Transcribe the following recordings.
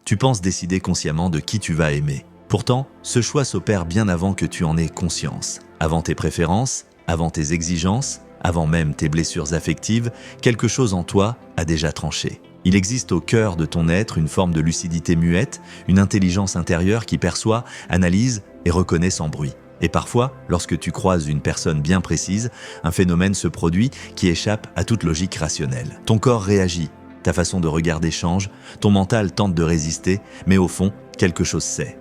Tu penses décider consciemment de qui tu vas aimer. Pourtant, ce choix s'opère bien avant que tu en aies conscience. Avant tes préférences, avant tes exigences, avant même tes blessures affectives, quelque chose en toi a déjà tranché. Il existe au cœur de ton être une forme de lucidité muette, une intelligence intérieure qui perçoit, analyse et reconnaît sans bruit. Et parfois, lorsque tu croises une personne bien précise, un phénomène se produit qui échappe à toute logique rationnelle. Ton corps réagit, ta façon de regarder change, ton mental tente de résister, mais au fond, quelque chose sait.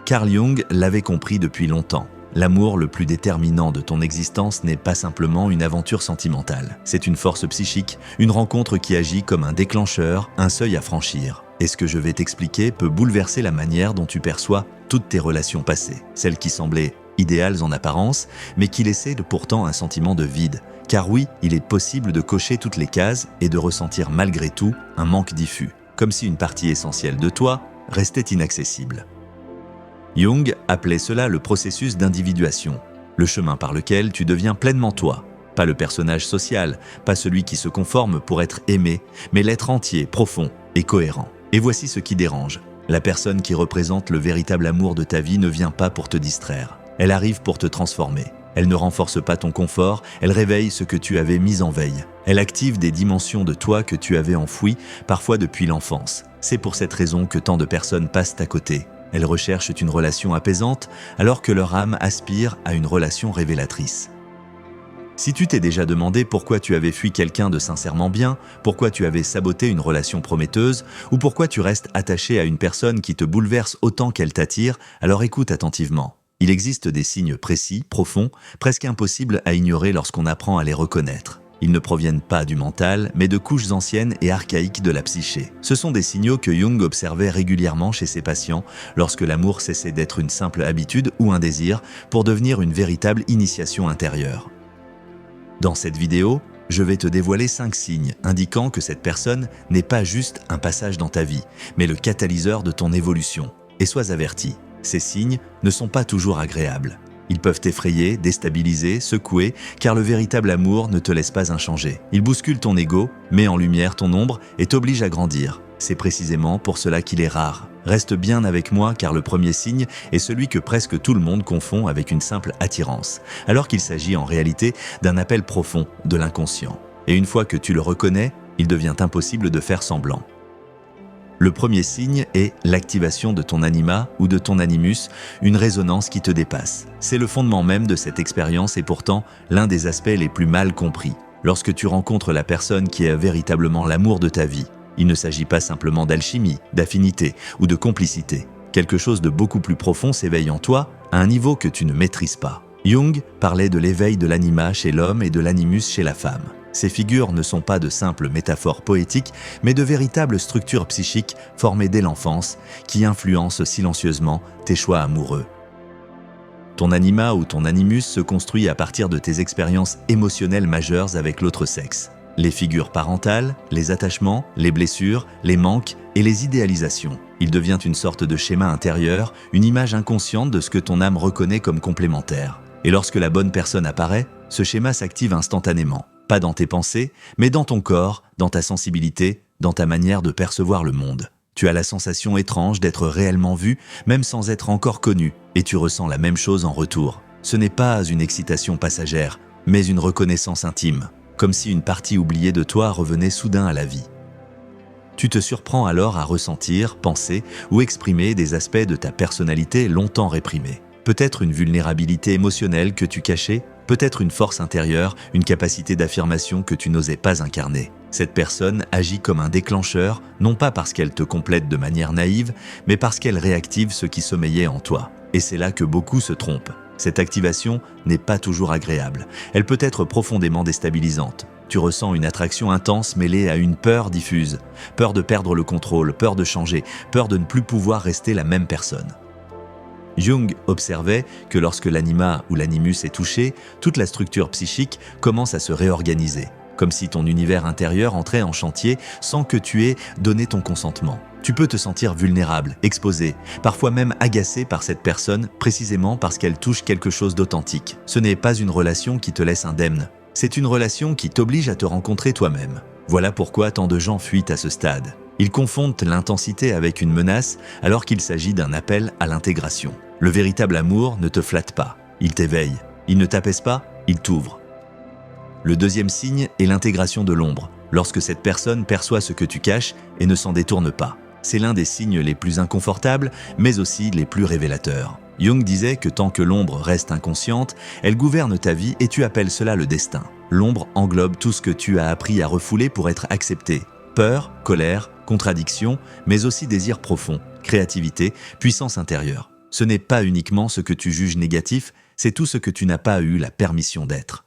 Carl Jung l'avait compris depuis longtemps. L'amour le plus déterminant de ton existence n'est pas simplement une aventure sentimentale. C'est une force psychique, une rencontre qui agit comme un déclencheur, un seuil à franchir. Et ce que je vais t'expliquer peut bouleverser la manière dont tu perçois toutes tes relations passées. Celles qui semblaient idéales en apparence, mais qui laissaient pourtant un sentiment de vide. Car oui, il est possible de cocher toutes les cases et de ressentir malgré tout un manque diffus. Comme si une partie essentielle de toi restait inaccessible. Jung appelait cela le processus d'individuation, le chemin par lequel tu deviens pleinement toi. Pas le personnage social, pas celui qui se conforme pour être aimé, mais l'être entier, profond et cohérent. Et voici ce qui dérange. La personne qui représente le véritable amour de ta vie ne vient pas pour te distraire. Elle arrive pour te transformer. Elle ne renforce pas ton confort, elle réveille ce que tu avais mis en veille. Elle active des dimensions de toi que tu avais enfouies, parfois depuis l'enfance. C'est pour cette raison que tant de personnes passent à côté. Elles recherchent une relation apaisante, alors que leur âme aspire à une relation révélatrice. Si tu t'es déjà demandé pourquoi tu avais fui quelqu'un de sincèrement bien, pourquoi tu avais saboté une relation prometteuse, ou pourquoi tu restes attaché à une personne qui te bouleverse autant qu'elle t'attire, alors écoute attentivement. Il existe des signes précis, profonds, presque impossibles à ignorer lorsqu'on apprend à les reconnaître. Ils ne proviennent pas du mental, mais de couches anciennes et archaïques de la psyché. Ce sont des signaux que Jung observait régulièrement chez ses patients lorsque l'amour cessait d'être une simple habitude ou un désir pour devenir une véritable initiation intérieure. Dans cette vidéo, je vais te dévoiler 5 signes indiquant que cette personne n'est pas juste un passage dans ta vie, mais le catalyseur de ton évolution. Et sois averti, ces signes ne sont pas toujours agréables. Ils peuvent t'effrayer, déstabiliser, secouer, car le véritable amour ne te laisse pas inchangé. Il bouscule ton ego, met en lumière ton ombre et t'oblige à grandir. C'est précisément pour cela qu'il est rare. Reste bien avec moi car le premier signe est celui que presque tout le monde confond avec une simple attirance, alors qu'il s'agit en réalité d'un appel profond de l'inconscient. Et une fois que tu le reconnais, il devient impossible de faire semblant. Le premier signe est l'activation de ton anima ou de ton animus, une résonance qui te dépasse. C'est le fondement même de cette expérience et pourtant l'un des aspects les plus mal compris. Lorsque tu rencontres la personne qui est véritablement l'amour de ta vie, il ne s'agit pas simplement d'alchimie, d'affinité ou de complicité. Quelque chose de beaucoup plus profond s'éveille en toi à un niveau que tu ne maîtrises pas. Jung parlait de l'éveil de l'anima chez l'homme et de l'animus chez la femme. Ces figures ne sont pas de simples métaphores poétiques, mais de véritables structures psychiques formées dès l'enfance qui influencent silencieusement tes choix amoureux. Ton anima ou ton animus se construit à partir de tes expériences émotionnelles majeures avec l'autre sexe. Les figures parentales, les attachements, les blessures, les manques et les idéalisations. Il devient une sorte de schéma intérieur, une image inconsciente de ce que ton âme reconnaît comme complémentaire. Et lorsque la bonne personne apparaît, ce schéma s'active instantanément. Pas dans tes pensées, mais dans ton corps, dans ta sensibilité, dans ta manière de percevoir le monde. Tu as la sensation étrange d'être réellement vu, même sans être encore connu, et tu ressens la même chose en retour. Ce n'est pas une excitation passagère, mais une reconnaissance intime, comme si une partie oubliée de toi revenait soudain à la vie. Tu te surprends alors à ressentir, penser ou exprimer des aspects de ta personnalité longtemps réprimés. Peut-être une vulnérabilité émotionnelle que tu cachais, peut-être une force intérieure, une capacité d'affirmation que tu n'osais pas incarner. Cette personne agit comme un déclencheur, non pas parce qu'elle te complète de manière naïve, mais parce qu'elle réactive ce qui sommeillait en toi. Et c'est là que beaucoup se trompent. Cette activation n'est pas toujours agréable. Elle peut être profondément déstabilisante. Tu ressens une attraction intense mêlée à une peur diffuse. Peur de perdre le contrôle, peur de changer, peur de ne plus pouvoir rester la même personne. Jung observait que lorsque l'anima ou l'animus est touché, toute la structure psychique commence à se réorganiser, comme si ton univers intérieur entrait en chantier sans que tu aies donné ton consentement. Tu peux te sentir vulnérable, exposé, parfois même agacé par cette personne précisément parce qu'elle touche quelque chose d'authentique. Ce n'est pas une relation qui te laisse indemne, c'est une relation qui t'oblige à te rencontrer toi-même. Voilà pourquoi tant de gens fuient à ce stade. Ils confondent l'intensité avec une menace alors qu'il s'agit d'un appel à l'intégration. Le véritable amour ne te flatte pas, il t'éveille. Il ne t'apaise pas, il t'ouvre. Le deuxième signe est l'intégration de l'ombre, lorsque cette personne perçoit ce que tu caches et ne s'en détourne pas. C'est l'un des signes les plus inconfortables, mais aussi les plus révélateurs. Jung disait que tant que l'ombre reste inconsciente, elle gouverne ta vie et tu appelles cela le destin. L'ombre englobe tout ce que tu as appris à refouler pour être accepté. Peur, colère, contradiction, mais aussi désir profond, créativité, puissance intérieure. Ce n'est pas uniquement ce que tu juges négatif, c'est tout ce que tu n'as pas eu la permission d'être.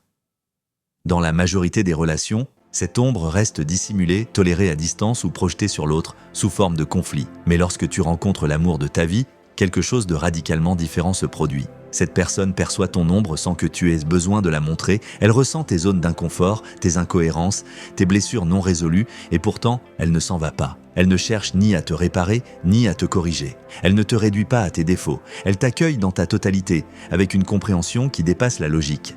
Dans la majorité des relations, cette ombre reste dissimulée, tolérée à distance ou projetée sur l'autre sous forme de conflit. Mais lorsque tu rencontres l'amour de ta vie, quelque chose de radicalement différent se produit. Cette personne perçoit ton ombre sans que tu aies besoin de la montrer, elle ressent tes zones d'inconfort, tes incohérences, tes blessures non résolues, et pourtant, elle ne s'en va pas. Elle ne cherche ni à te réparer, ni à te corriger. Elle ne te réduit pas à tes défauts, elle t'accueille dans ta totalité, avec une compréhension qui dépasse la logique.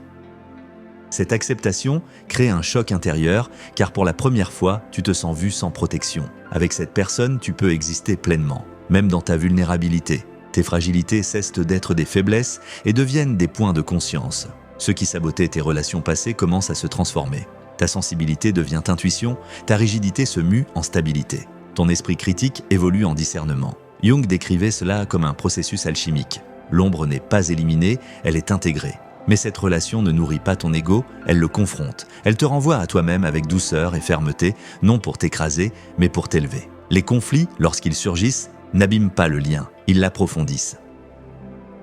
Cette acceptation crée un choc intérieur, car pour la première fois, tu te sens vu sans protection. Avec cette personne, tu peux exister pleinement, même dans ta vulnérabilité. Tes fragilités cessent d'être des faiblesses et deviennent des points de conscience. Ce qui sabotait tes relations passées commence à se transformer. Ta sensibilité devient intuition, ta rigidité se mue en stabilité. Ton esprit critique évolue en discernement. Jung décrivait cela comme un processus alchimique. L'ombre n'est pas éliminée, elle est intégrée. Mais cette relation ne nourrit pas ton ego, elle le confronte. Elle te renvoie à toi-même avec douceur et fermeté, non pour t'écraser, mais pour t'élever. Les conflits, lorsqu'ils surgissent, n'abîment pas le lien, ils l'approfondissent.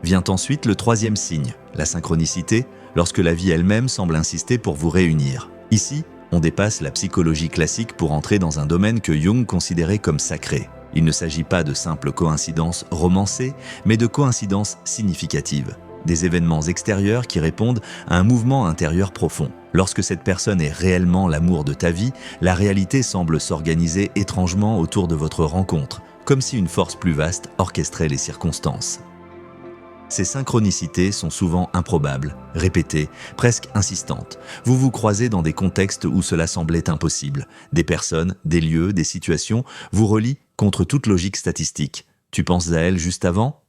Vient ensuite le troisième signe, la synchronicité, lorsque la vie elle-même semble insister pour vous réunir. Ici, on dépasse la psychologie classique pour entrer dans un domaine que Jung considérait comme sacré. Il ne s'agit pas de simples coïncidences romancées, mais de coïncidences significatives. Des événements extérieurs qui répondent à un mouvement intérieur profond. Lorsque cette personne est réellement l'amour de ta vie, la réalité semble s'organiser étrangement autour de votre rencontre, comme si une force plus vaste orchestrait les circonstances. Ces synchronicités sont souvent improbables, répétées, presque insistantes. Vous vous croisez dans des contextes où cela semblait impossible. Des personnes, des lieux, des situations vous relient contre toute logique statistique. Tu penses à elle juste avant,